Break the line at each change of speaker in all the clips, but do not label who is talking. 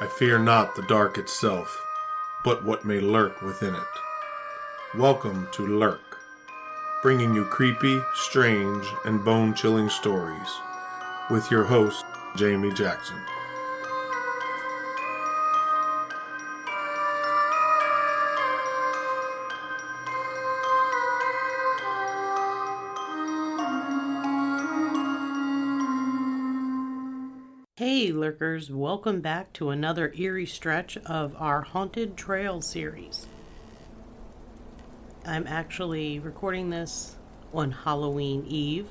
I fear not the dark itself, but what may lurk within it. Welcome to Lurk, bringing you creepy, strange, and bone-chilling stories, with your host, Jamie Jackson.
Hey Lurkers, welcome back to another eerie stretch of our Haunted Trail series. I'm actually recording this on Halloween Eve.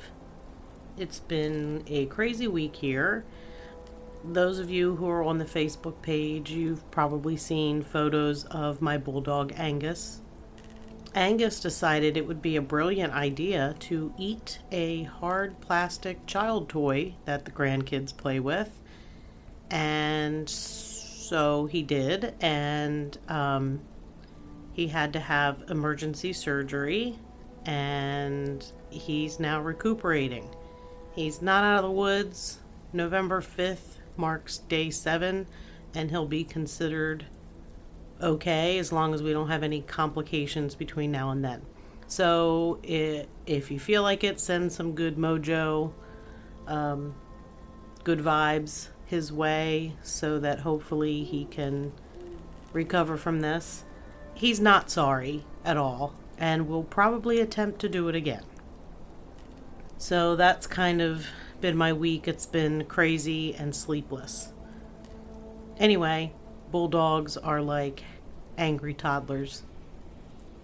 It's been a crazy week here. Those of you who are on the Facebook page, you've probably seen photos of my bulldog Angus. Angus decided it would be a brilliant idea to eat a hard plastic child toy that the grandkids play with. And so he did, and he had to have emergency surgery, and he's now recuperating. He's not out of the woods. November 5th marks day 7, and he'll be considered okay as long as we don't have any complications between now and then. So if you feel like it, send some good mojo, good vibes his way so that hopefully he can recover from this. He's not sorry at all and will probably attempt to do it again. So that's kind of been my week. It's been crazy and sleepless. Anyway, bulldogs are like angry toddlers.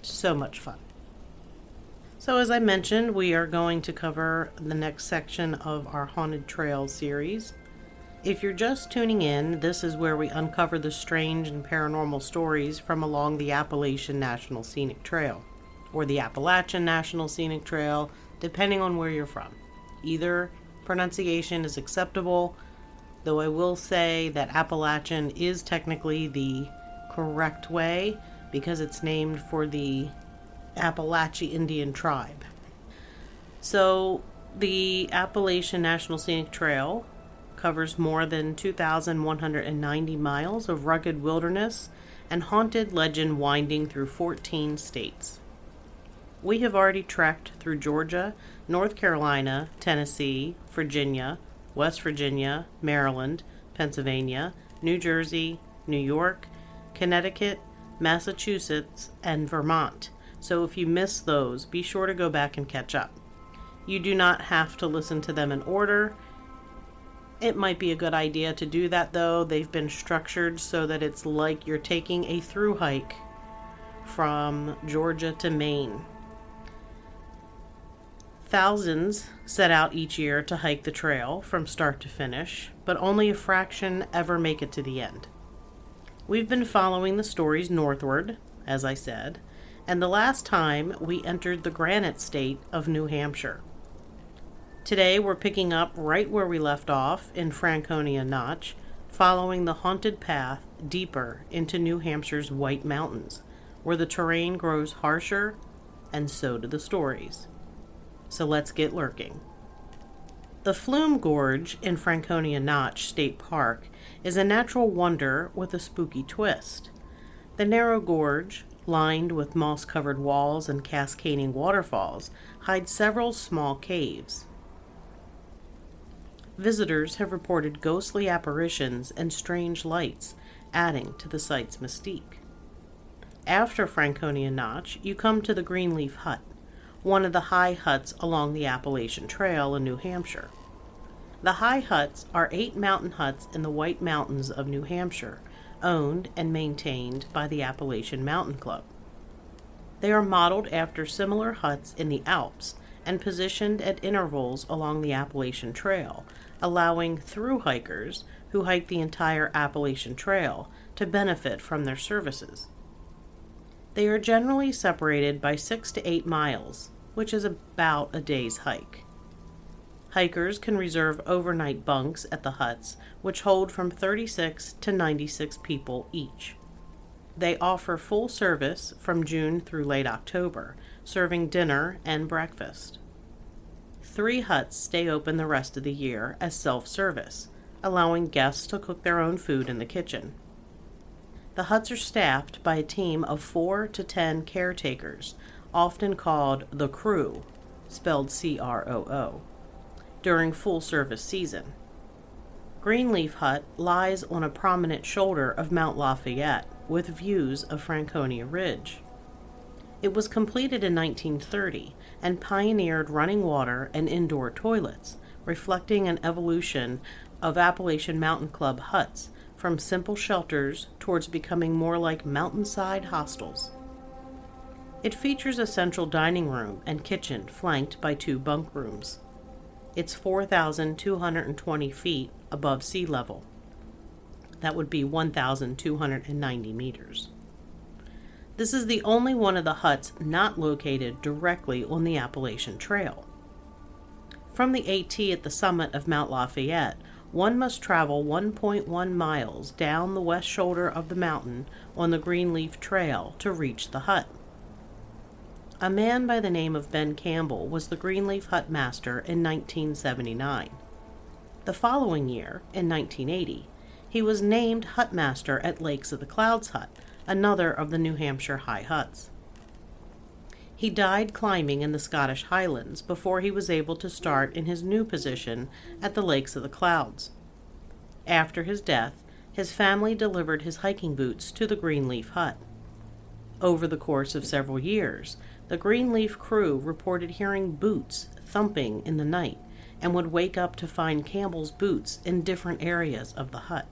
So much fun. So as I mentioned, we are going to cover the next section of our Haunted Trail series. If you're just tuning in, this is where we uncover the strange and paranormal stories from along the Appalachian National Scenic Trail, or the Appalachian National Scenic Trail, depending on where you're from. Either pronunciation is acceptable, though I will say that Appalachian is technically the correct way because it's named for the Appalachian Indian tribe. So the Appalachian National Scenic Trail covers more than 2,190 miles of rugged wilderness and haunted legend winding through 14 states. We have already trekked through Georgia, North Carolina, Tennessee, Virginia, West Virginia, Maryland, Pennsylvania, New Jersey, New York, Connecticut, Massachusetts, and Vermont. So if you missed those, be sure to go back and catch up. You do not have to listen to them in order. It might be a good idea to do that though. They've been structured so that it's like you're taking a through hike from Georgia to Maine. Thousands set out each year to hike the trail from start to finish, but only a fraction ever make it to the end. We've been following the stories northward, as I said, and the last time we entered the Granite State of New Hampshire. Today we're picking up right where we left off in Franconia Notch, following the haunted path deeper into New Hampshire's White Mountains, where the terrain grows harsher, and so do the stories. So let's get lurking. The Flume Gorge in Franconia Notch State Park is a natural wonder with a spooky twist. The narrow gorge, lined with moss-covered walls and cascading waterfalls, hides several small caves. Visitors have reported ghostly apparitions and strange lights, adding to the site's mystique. After Franconia Notch, you come to the Greenleaf Hut, one of the high huts along the Appalachian Trail in New Hampshire. The high huts are 8 mountain huts in the White Mountains of New Hampshire, owned and maintained by the Appalachian Mountain Club. They are modeled after similar huts in the Alps and positioned at intervals along the Appalachian Trail, allowing through hikers who hike the entire Appalachian Trail to benefit from their services. They are generally separated by 6 to 8 miles, which is about a day's hike. Hikers can reserve overnight bunks at the huts, which hold from 36 to 96 people each. They offer full service from June through late October, serving dinner and breakfast. 3 huts stay open the rest of the year as self-service, allowing guests to cook their own food in the kitchen. The huts are staffed by a team of 4 to 10 caretakers, often called the crew, spelled CROO, during full-service season. Greenleaf Hut lies on a prominent shoulder of Mount Lafayette with views of Franconia Ridge. It was completed in 1930 and pioneered running water and indoor toilets, reflecting an evolution of Appalachian Mountain Club huts from simple shelters towards becoming more like mountainside hostels. It features a central dining room and kitchen flanked by 2 bunk rooms. It's 4,220 feet above sea level. That would be 1,290 meters. This is the only one of the huts not located directly on the Appalachian Trail. From the AT at the summit of Mount Lafayette, one must travel 1.1 miles down the west shoulder of the mountain on the Greenleaf Trail to reach the hut. A man by the name of Ben Campbell was the Greenleaf Hut master in 1979. The following year, in 1980, he was named hut master at Lakes of the Clouds Hut, another of the New Hampshire high huts. He died climbing in the Scottish Highlands before he was able to start in his new position at the Lakes of the Clouds. After his death, his family delivered his hiking boots to the Greenleaf Hut. Over the course of several years, the Greenleaf crew reported hearing boots thumping in the night and would wake up to find Campbell's boots in different areas of the hut.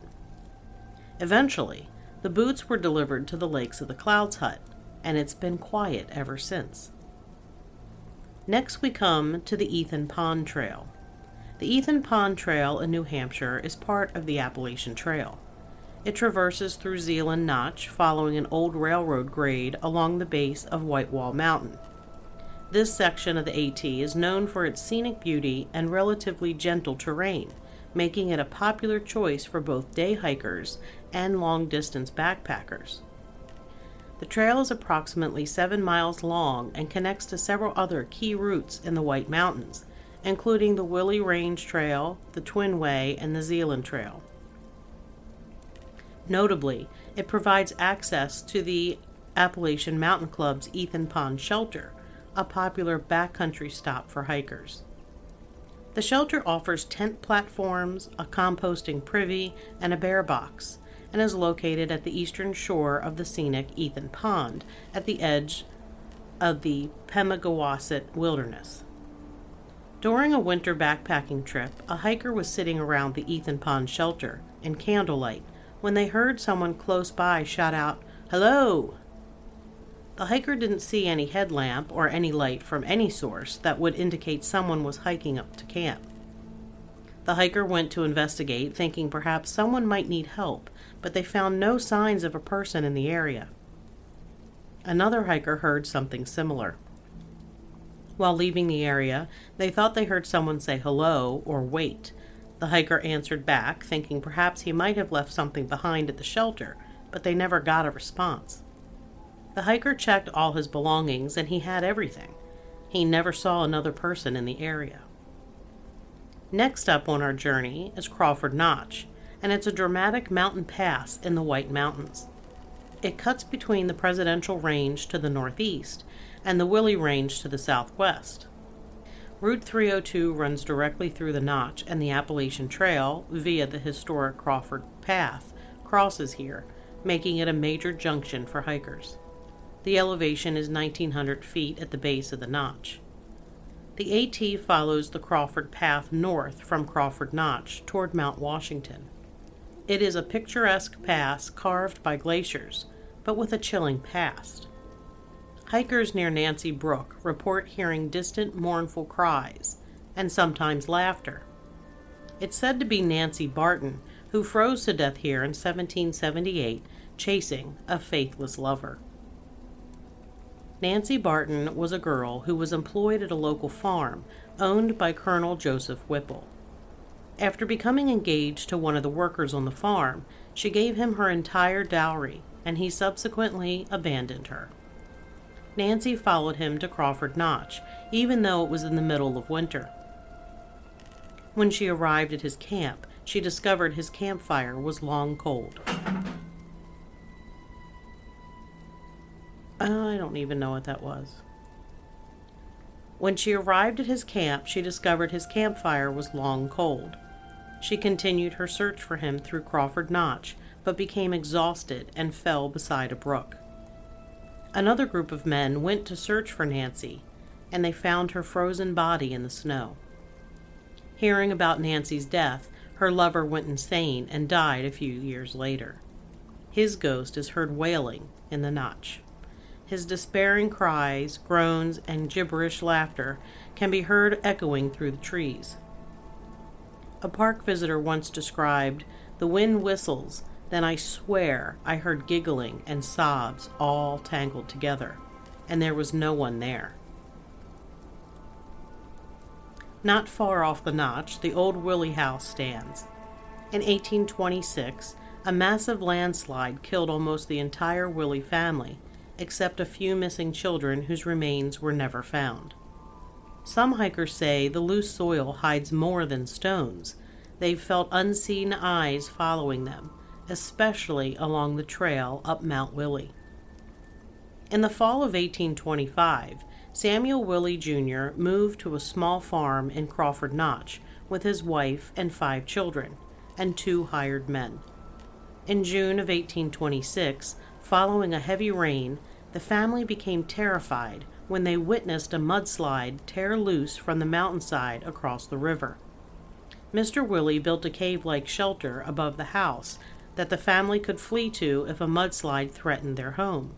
Eventually, the boots were delivered to the Lakes of the Clouds Hut, and it's been quiet ever since. Next we come to the Ethan Pond Trail. The Ethan Pond Trail in New Hampshire is part of the Appalachian Trail. It traverses through Zealand Notch, following an old railroad grade along the base of Whitewall Mountain. This section of the AT is known for its scenic beauty and relatively gentle terrain, making it a popular choice for both day hikers and long-distance backpackers. The trail is approximately 7 miles long and connects to several other key routes in the White Mountains, including the Willie Range Trail, the Twin Way, and the Zealand Trail. Notably, it provides access to the Appalachian Mountain Club's Ethan Pond Shelter, a popular backcountry stop for hikers. The shelter offers tent platforms, a composting privy, and a bear box, and is located at the eastern shore of the scenic Ethan Pond at the edge of the Pemigewasset Wilderness. During a winter backpacking trip, a hiker was sitting around the Ethan Pond shelter in candlelight when they heard someone close by shout out, "Hello!" The hiker didn't see any headlamp or any light from any source that would indicate someone was hiking up to camp. The hiker went to investigate, thinking perhaps someone might need help, but they found no signs of a person in the area. Another hiker heard something similar. While leaving the area, they thought they heard someone say hello or wait. The hiker answered back, thinking perhaps he might have left something behind at the shelter, but they never got a response. The hiker checked all his belongings, and he had everything. He never saw another person in the area. Next up on our journey is Crawford Notch, and it's a dramatic mountain pass in the White Mountains. It cuts between the Presidential Range to the northeast and the Willie Range to the southwest. Route 302 runs directly through the Notch, and the Appalachian Trail, via the historic Crawford Path, crosses here, making it a major junction for hikers. The elevation is 1,900 feet at the base of the Notch. The AT follows the Crawford Path north from Crawford Notch toward Mount Washington. It is a picturesque pass carved by glaciers, but with a chilling past. Hikers near Nancy Brook report hearing distant, mournful cries, and sometimes laughter. It's said to be Nancy Barton, who froze to death here in 1778, chasing a faithless lover. Nancy Barton was a girl who was employed at a local farm owned by Colonel Joseph Whipple. After becoming engaged to one of the workers on the farm, she gave him her entire dowry, and he subsequently abandoned her. Nancy followed him to Crawford Notch, even though it was in the middle of winter. When she arrived at his camp, she discovered his campfire was long cold. I don't even know what that was. When she arrived at his camp, she discovered his campfire was long cold. She continued her search for him through Crawford Notch, but became exhausted and fell beside a brook. Another group of men went to search for Nancy, and they found her frozen body in the snow. Hearing about Nancy's death, her lover went insane and died a few years later. His ghost is heard wailing in the Notch. His despairing cries, groans, and gibberish laughter can be heard echoing through the trees. A park visitor once described, "The wind whistles, then I swear I heard giggling and sobs all tangled together, and there was no one there." Not far off the Notch, the old Willie house stands. In 1826, a massive landslide killed almost the entire Willie family, except a few missing children whose remains were never found. Some hikers say the loose soil hides more than stones. They've felt unseen eyes following them, especially along the trail up Mount Willie. In the fall of 1825, Samuel Willie Jr. moved to a small farm in Crawford Notch with his wife and 5 children, and 2 hired men. In June of 1826, following a heavy rain, the family became terrified when they witnessed a mudslide tear loose from the mountainside across the river. Mr. Willie built a cave-like shelter above the house that the family could flee to if a mudslide threatened their home.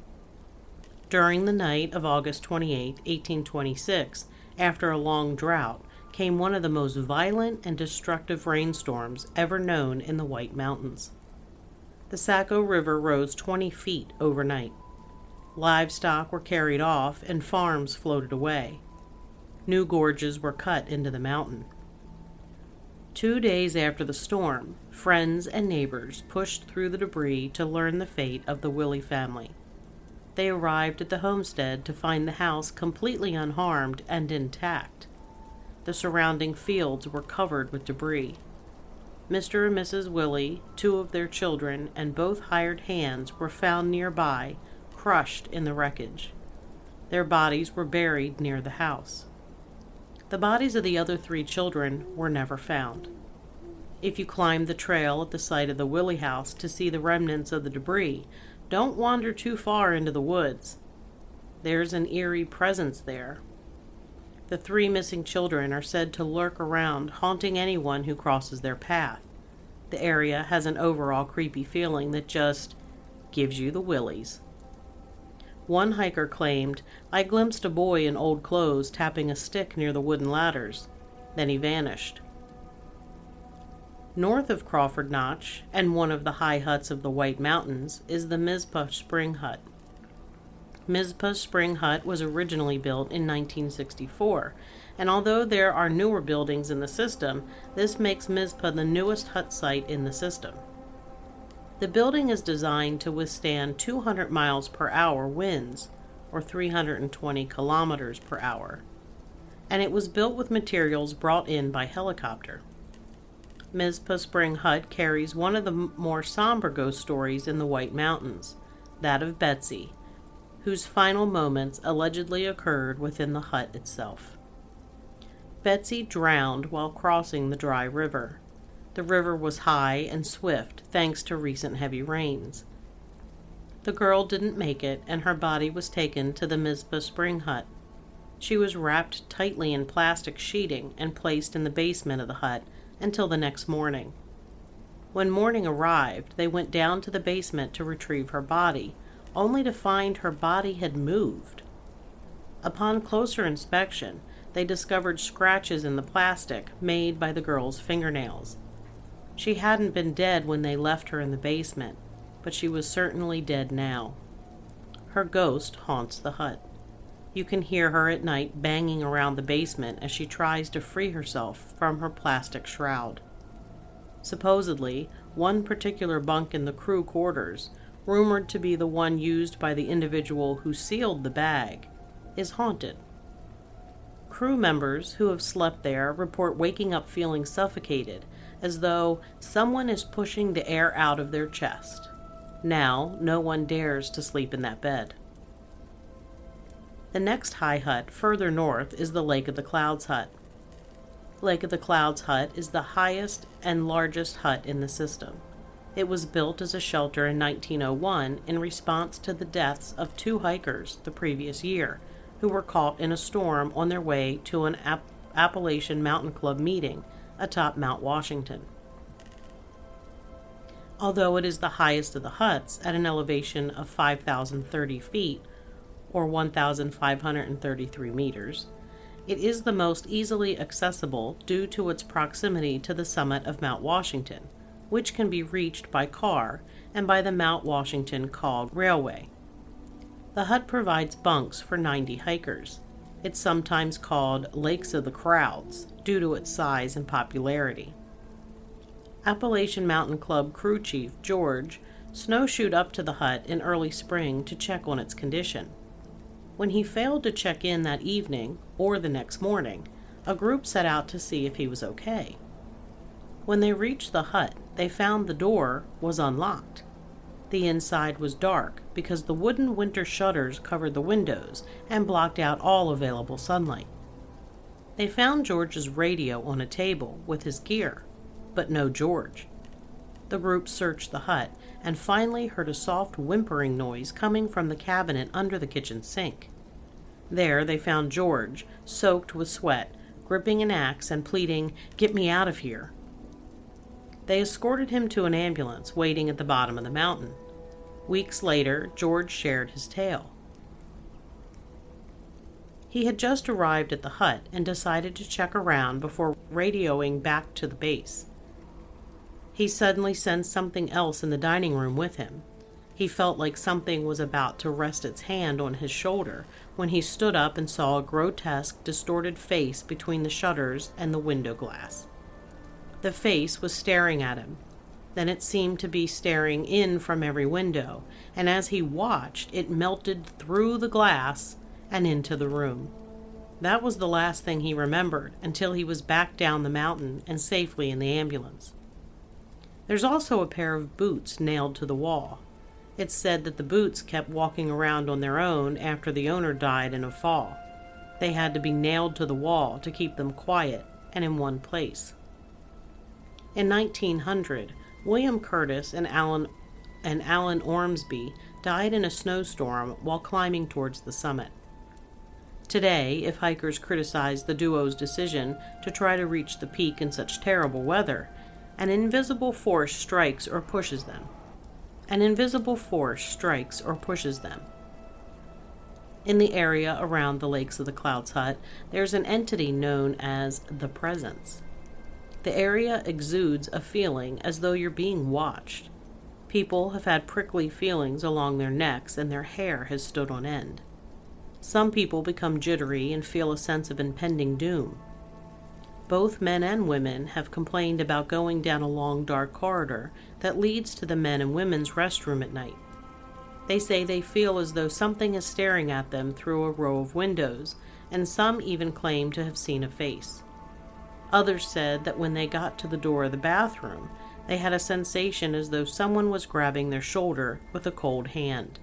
During the night of August 28, 1826, after a long drought, came one of the most violent and destructive rainstorms ever known in the White Mountains. The Saco River rose 20 feet overnight. Livestock were carried off and farms floated away. New gorges were cut into the mountain. 2 days after the storm, friends and neighbors pushed through the debris to learn the fate of the Willie family. They arrived at the homestead to find the house completely unharmed and intact. The surrounding fields were covered with debris. Mr. and Mrs. Willie, 2 of their children, and both hired hands were found nearby, crushed in the wreckage. Their bodies were buried near the house. The bodies of the other 3 children were never found. If you climb the trail at the site of the Willie house to see the remnants of the debris, don't wander too far into the woods. There's an eerie presence there. The 3 missing children are said to lurk around, haunting anyone who crosses their path. The area has an overall creepy feeling that just gives you the willies. One hiker claimed, "I glimpsed a boy in old clothes tapping a stick near the wooden ladders. Then he vanished." North of Crawford Notch, and one of the high huts of the White Mountains, is the Mizpah Spring Hut. Mizpah Spring Hut was originally built in 1964, and although there are newer buildings in the system, this makes Mizpah the newest hut site in the system. The building is designed to withstand 200 miles per hour winds, or 320 kilometers per hour, and it was built with materials brought in by helicopter. Mizpah Spring Hut carries one of the more somber ghost stories in the White Mountains, that of Betsy, whose final moments allegedly occurred within the hut itself. Betsy drowned while crossing the dry river. The river was high and swift thanks to recent heavy rains. The girl didn't make it, and her body was taken to the Mizpah Spring Hut. She was wrapped tightly in plastic sheeting and placed in the basement of the hut until the next morning. When morning arrived, they went down to the basement to retrieve her body, only to find her body had moved. Upon closer inspection, they discovered scratches in the plastic made by the girl's fingernails. She hadn't been dead when they left her in the basement, but she was certainly dead now. Her ghost haunts the hut. You can hear her at night banging around the basement as she tries to free herself from her plastic shroud. Supposedly, one particular bunk in the crew quarters, rumored to be the one used by the individual who sealed the bag, is haunted. Crew members who have slept there report waking up feeling suffocated, as though someone is pushing the air out of their chest. Now, no one dares to sleep in that bed. The next high hut further north is the Lake of the Clouds hut. Lake of the Clouds hut is the highest and largest hut in the system. It was built as a shelter in 1901 in response to the deaths of 2 hikers the previous year who were caught in a storm on their way to an Appalachian Mountain Club meeting atop Mount Washington. Although it is the highest of the huts at an elevation of 5,030 feet, or 1,533 meters, it is the most easily accessible due to its proximity to the summit of Mount Washington, which can be reached by car and by the Mount Washington Cog Railway. The hut provides bunks for 90 hikers. It's sometimes called Lakes of the Crowds due to its size and popularity. Appalachian Mountain Club crew chief George snowshoed up to the hut in early spring to check on its condition. When he failed to check in that evening or the next morning, a group set out to see if he was okay. When they reached the hut, they found the door was unlocked. The inside was dark because the wooden winter shutters covered the windows and blocked out all available sunlight. They found George's radio on a table with his gear, but no George. The group searched the hut and finally heard a soft whimpering noise coming from the cabinet under the kitchen sink. There they found George, soaked with sweat, gripping an axe and pleading, "Get me out of here." They escorted him to an ambulance waiting at the bottom of the mountain. Weeks later, George shared his tale. He had just arrived at the hut and decided to check around before radioing back to the base. He suddenly sensed something else in the dining room with him. He felt like something was about to rest its hand on his shoulder when he stood up and saw a grotesque, distorted face between the shutters and the window glass. The face was staring at him. Then it seemed to be staring in from every window, and as he watched, it melted through the glass and into the room. That was the last thing he remembered until he was back down the mountain and safely in the ambulance. There's also a pair of boots nailed to the wall. It's said that the boots kept walking around on their own after the owner died in a fall. They had to be nailed to the wall to keep them quiet and in one place. In 1900, William Curtis and Alan Ormsby died in a snowstorm while climbing towards the summit. Today, if hikers criticize the duo's decision to try to reach the peak in such terrible weather, an invisible force strikes or pushes them. An invisible force strikes or pushes them. In the area around the Lakes of the Clouds hut, there's an entity known as the Presence. The area exudes a feeling as though you're being watched. People have had prickly feelings along their necks and their hair has stood on end. Some people become jittery and feel a sense of impending doom. Both men and women have complained about going down a long dark corridor that leads to the men and women's restroom at night. They say they feel as though something is staring at them through a row of windows, and some even claim to have seen a face. Others said that when they got to the door of the bathroom, they had a sensation as though someone was grabbing their shoulder with a cold hand.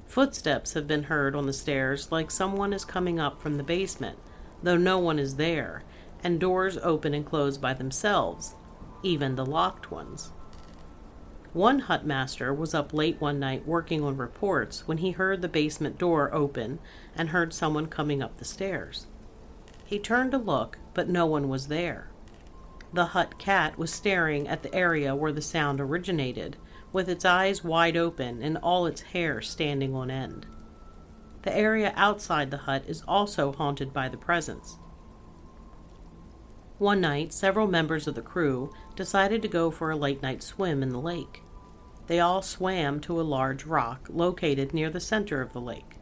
Footsteps have been heard on the stairs like someone is coming up from the basement, though no one is there, and doors open and close by themselves, even the locked ones. One hut master was up late one night working on reports when he heard the basement door open and heard someone coming up the stairs. He turned to look, but no one was there. The hut cat was staring at the area where the sound originated, with its eyes wide open and all its hair standing on end. The area outside the hut is also haunted by the presence. One night, several members of the crew decided to go for a late-night swim in the lake. They all swam to a large rock located near the center of the lake.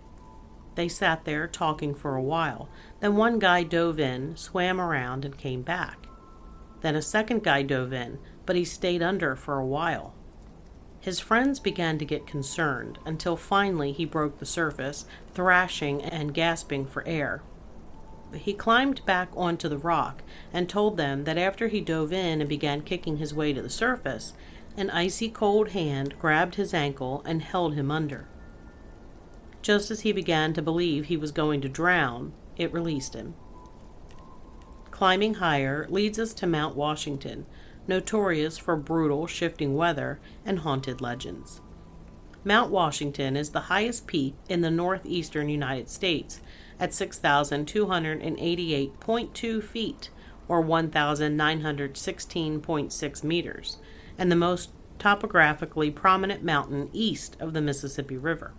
They sat there talking for a while. Then one guy dove in, swam around, and came back. Then a second guy dove in, but he stayed under for a while. His friends began to get concerned until finally he broke the surface, thrashing and gasping for air. He climbed back onto the rock and told them that after he dove in and began kicking his way to the surface, an icy cold hand grabbed his ankle and held him under. Just as he began to believe he was going to drown, it released him. Climbing higher leads us to Mount Washington, notorious for brutal, shifting weather and haunted legends. Mount Washington is the highest peak in the northeastern United States at 6,288.2 feet, or 1,916.6 meters, and the most topographically prominent mountain east of the Mississippi River.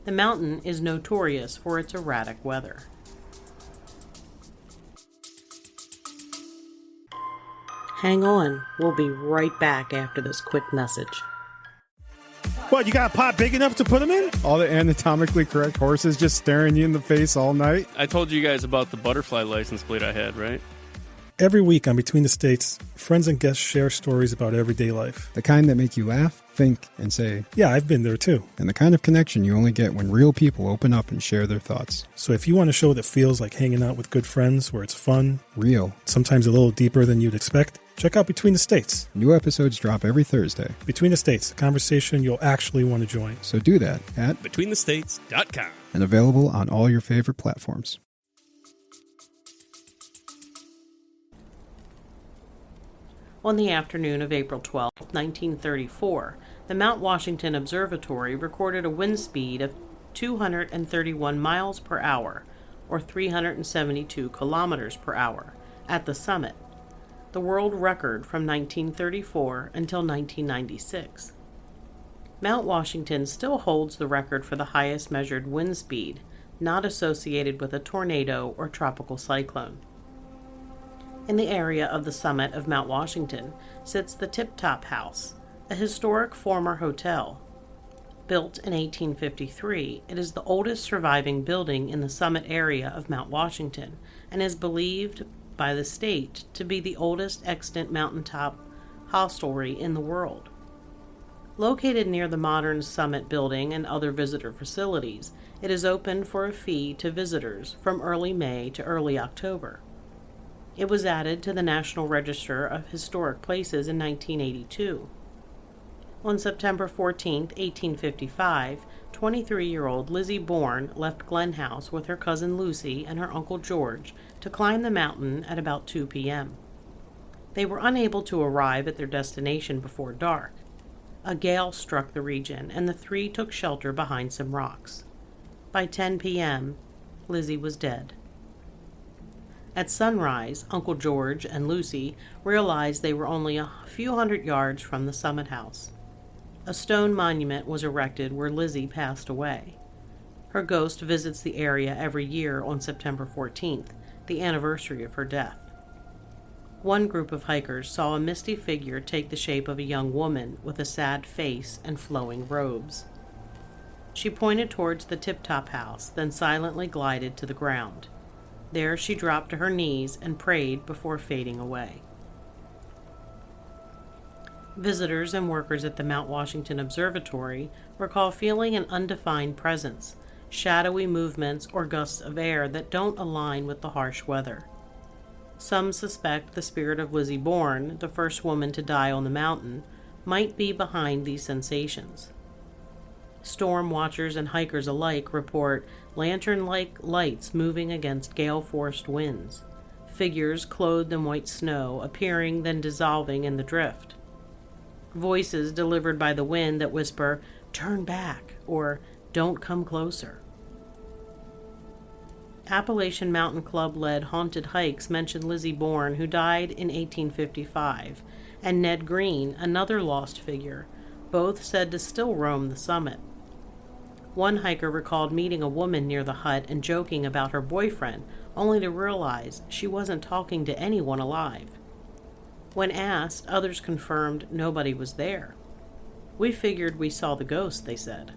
The mountain is notorious for its erratic weather. Hang on, we'll be right back after this quick message.
What, you got a pot big enough to put them in?
All the anatomically correct horses just staring you in the face all night?
I told you guys about the butterfly license plate I had, right?
Every week on Between the States, friends and guests share stories about everyday life.
The kind that make you laugh, think, and say,
yeah, I've been there too.
And the kind of connection you only get when real people open up and share their thoughts.
So if you want a show that feels like hanging out with good friends, where it's fun,
real,
sometimes a little deeper than you'd expect, check out Between the States.
New episodes drop every Thursday.
Between the States, a conversation you'll actually want to join.
So do that at
BetweenTheStates.com.
And available on all your favorite platforms.
On the afternoon of April 12, 1934, the Mount Washington Observatory recorded a wind speed of 231 miles per hour, or 372 kilometers per hour, at the summit, the world record from 1934 until 1996. Mount Washington still holds the record for the highest measured wind speed, not associated with a tornado or tropical cyclone. In the area of the summit of Mount Washington sits the Tip Top House, a historic former hotel. Built in 1853, it is the oldest surviving building in the summit area of Mount Washington and is believed by the state to be the oldest extant mountaintop hostelry in the world. Located near the modern summit building and other visitor facilities, it is open for a fee to visitors from early May to early October. It was added to the National Register of Historic Places in 1982. On September 14, 1855, 23-year-old Lizzie Bourne left Glen House with her cousin Lucy and her uncle George to climb the mountain at about 2 p.m. They were unable to arrive at their destination before dark. A gale struck the region, and the three took shelter behind some rocks. By 10 p.m., Lizzie was dead. At sunrise, Uncle George and Lucy realized they were only a few hundred yards from the summit house. A stone monument was erected where Lizzie passed away. Her ghost visits the area every year on September 14th, the anniversary of her death. One group of hikers saw a misty figure take the shape of a young woman with a sad face and flowing robes. She pointed towards the Tip Top House, then silently glided to the ground. There she dropped to her knees and prayed before fading away. Visitors and workers at the Mount Washington Observatory recall feeling an undefined presence, shadowy movements or gusts of air that don't align with the harsh weather. Some suspect the spirit of Lizzie Bourne, the first woman to die on the mountain, might be behind these sensations. Storm watchers and hikers alike report lantern-like lights moving against gale-forced winds, figures clothed in white snow appearing then dissolving in the drift, voices delivered by the wind that whisper, "Turn back," or "Don't come closer." Appalachian Mountain Club-led haunted hikes mention Lizzie Bourne, who died in 1855, and Ned Green, another lost figure, both said to still roam the summit. One hiker recalled meeting a woman near the hut and joking about her boyfriend, only to realize she wasn't talking to anyone alive. When asked, others confirmed nobody was there. "We figured we saw the ghost," they said.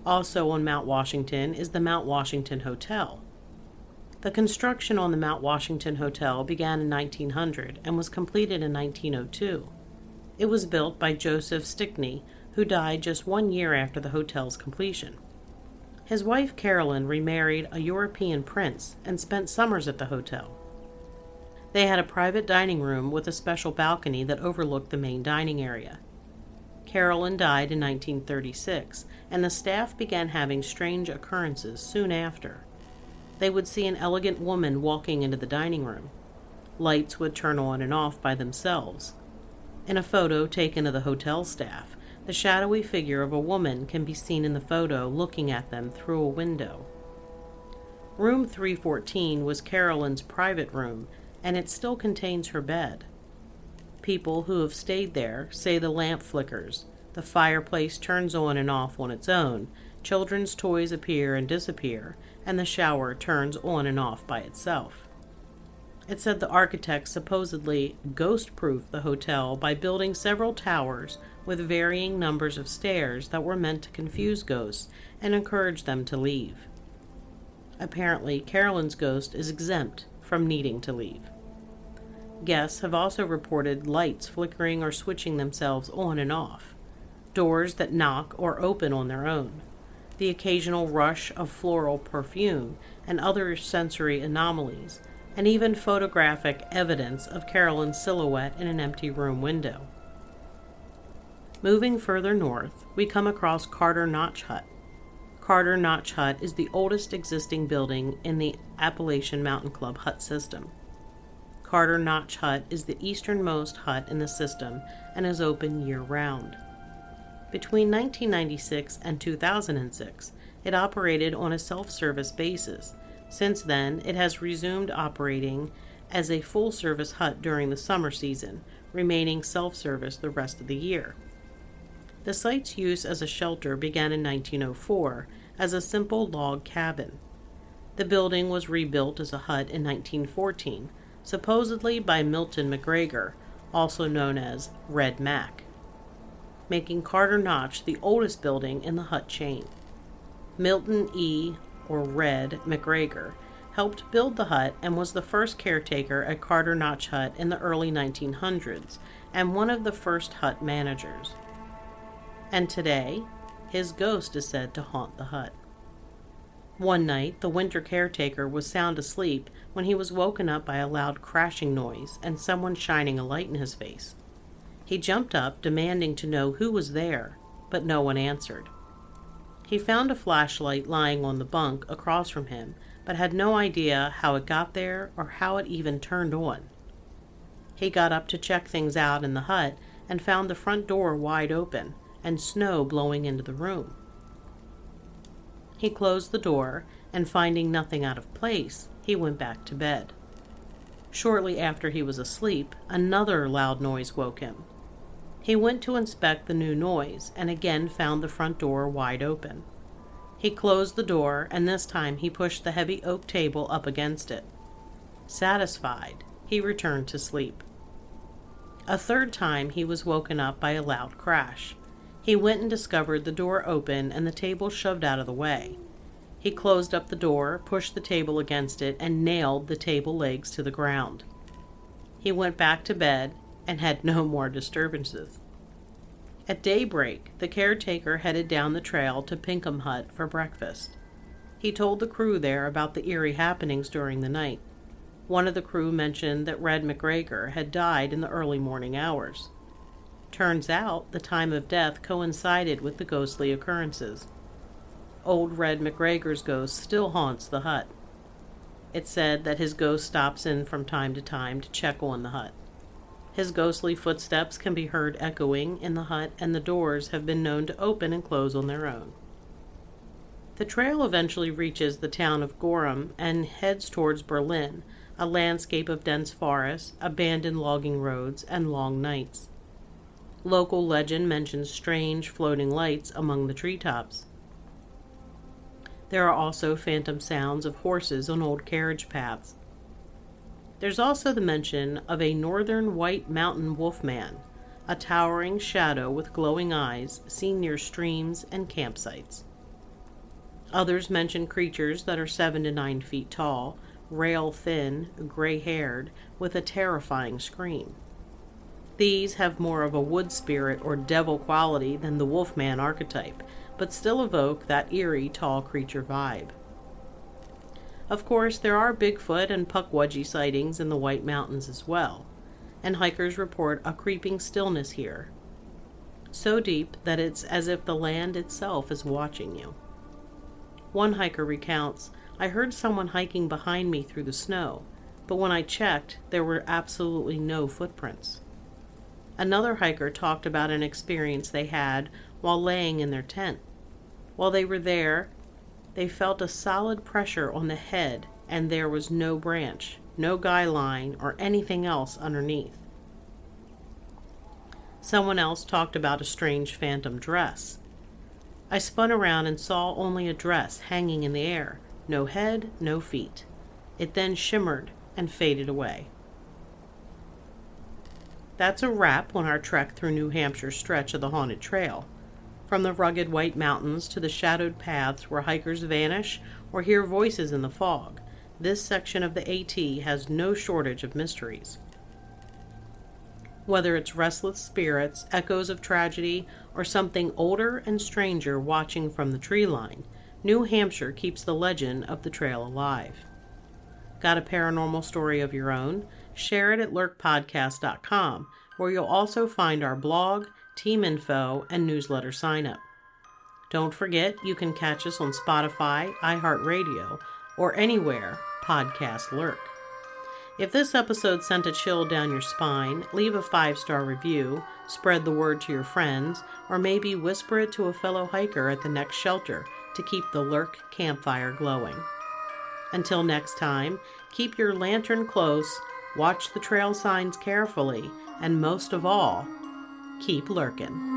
Also on Mount Washington is the Mount Washington Hotel. The construction on the Mount Washington Hotel began in 1900 and was completed in 1902. It was built by Joseph Stickney, who died just 1 year after the hotel's completion. His wife Carolyn remarried a European prince and spent summers at the hotel. They had a private dining room with a special balcony that overlooked the main dining area. Carolyn died in 1936, and the staff began having strange occurrences soon after. They would see an elegant woman walking into the dining room. Lights would turn on and off by themselves. In a photo taken of the hotel staff, the shadowy figure of a woman can be seen in the photo looking at them through a window. Room 314 was Carolyn's private room, and it still contains her bed. People who have stayed there say the lamp flickers, the fireplace turns on and off on its own, children's toys appear and disappear, and the shower turns on and off by itself. It said the architects supposedly ghost-proofed the hotel by building several towers with varying numbers of stairs that were meant to confuse ghosts and encourage them to leave. Apparently, Carolyn's ghost is exempt from needing to leave. Guests have also reported lights flickering or switching themselves on and off, doors that knock or open on their own, the occasional rush of floral perfume and other sensory anomalies, and even photographic evidence of Carolyn's silhouette in an empty room window. Moving further north, we come across Carter Notch Hut. Carter Notch Hut is the oldest existing building in the Appalachian Mountain Club hut system. Carter Notch Hut is the easternmost hut in the system and is open year-round. Between 1996 and 2006, it operated on a self-service basis. Since then, it has resumed operating as a full-service hut during the summer season, remaining self-service the rest of the year. The site's use as a shelter began in 1904 as a simple log cabin. The building was rebuilt as a hut in 1914, supposedly by Milton McGregor, also known as Red Mac, making Carter Notch the oldest building in the hut chain. Milton E. or Red McGregor helped build the hut and was the first caretaker at Carter Notch Hut in the early 1900s and one of the first hut managers. And today, his ghost is said to haunt the hut. One night, the winter caretaker was sound asleep when he was woken up by a loud crashing noise and someone shining a light in his face. He jumped up, demanding to know who was there, but no one answered. He found a flashlight lying on the bunk across from him, but had no idea how it got there or how it even turned on. He got up to check things out in the hut and found the front door wide open and snow blowing into the room. He closed the door, and finding nothing out of place, he went back to bed. Shortly after he was asleep, another loud noise woke him. He went to inspect the new noise, and again found the front door wide open. He closed the door, and this time he pushed the heavy oak table up against it. Satisfied, he returned to sleep. A third time he was woken up by a loud crash. He went and discovered the door open and the table shoved out of the way. He closed up the door, pushed the table against it, and nailed the table legs to the ground. He went back to bed and had no more disturbances. At daybreak, the caretaker headed down the trail to Pinkham Hut for breakfast. He told the crew there about the eerie happenings during the night. One of the crew mentioned that Red McGregor had died in the early morning hours. Turns out the time of death coincided with the ghostly occurrences. Old Red McGregor's ghost still haunts the hut. It's said that his ghost stops in from time to check on the hut. His ghostly footsteps can be heard echoing in the hut, and the doors have been known to open and close on their own. The trail eventually reaches the town of Gorham and heads towards Berlin, a landscape of dense forests, abandoned logging roads, and long nights. Local legend mentions strange floating lights among the treetops. There are also phantom sounds of horses on old carriage paths. There's also the mention of a northern white mountain wolfman, a towering shadow with glowing eyes seen near streams and campsites. Others mention creatures that are 7 to 9 feet tall, rail-thin, gray-haired, with a terrifying scream. These have more of a wood spirit or devil quality than the wolfman archetype, but still evoke that eerie tall creature vibe. Of course, there are Bigfoot and Pukwudgie sightings in the White Mountains as well, and hikers report a creeping stillness here, so deep that it's as if the land itself is watching you. One hiker recounts, "I heard someone hiking behind me through the snow, but when I checked, there were absolutely no footprints." Another hiker talked about an experience they had while laying in their tent. While they were there, they felt a solid pressure on the head, and there was no branch, no guy line, or anything else underneath. Someone else talked about a strange phantom dress. "I spun around and saw only a dress hanging in the air, no head, no feet. It then shimmered and faded away." That's a wrap on our trek through New Hampshire's stretch of the Haunted Trail. From the rugged White Mountains to the shadowed paths where hikers vanish or hear voices in the fog, this section of the AT has no shortage of mysteries. Whether it's restless spirits, echoes of tragedy, or something older and stranger watching from the tree line, New Hampshire keeps the legend of the trail alive. Got a paranormal story of your own? Share it at lurkpodcast.com, where you'll also find our blog, team info, and newsletter sign up. Don't forget, you can catch us on Spotify, iHeartRadio, or anywhere podcasts lurk. If this episode sent a chill down your spine, leave a 5-star review, spread the word to your friends, or maybe whisper it to a fellow hiker at the next shelter to keep the Lurk campfire glowing. Until next time, keep your lantern close, watch the trail signs carefully, and most of all, keep lurking.